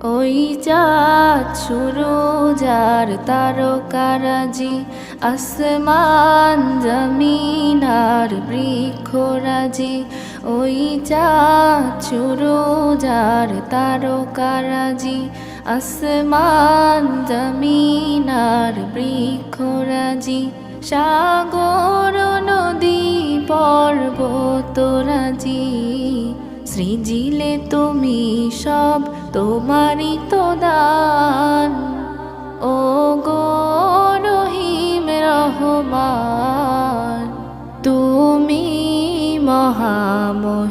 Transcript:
ওই চাঁদ সুরজ আর তারকারাজি, আসমান জমিন আর বৃক্ষরাজি। ওই চাঁদ সুরজ আর তারকারাজি, আসমান জমিন আর বৃক্ষরাজি। সাগর নদী পর্বতরাজি, সৃজিলে তুমি সব তোমারই তো দান। ও গো রহিম রহমান, তুমি মহামহিয়ান।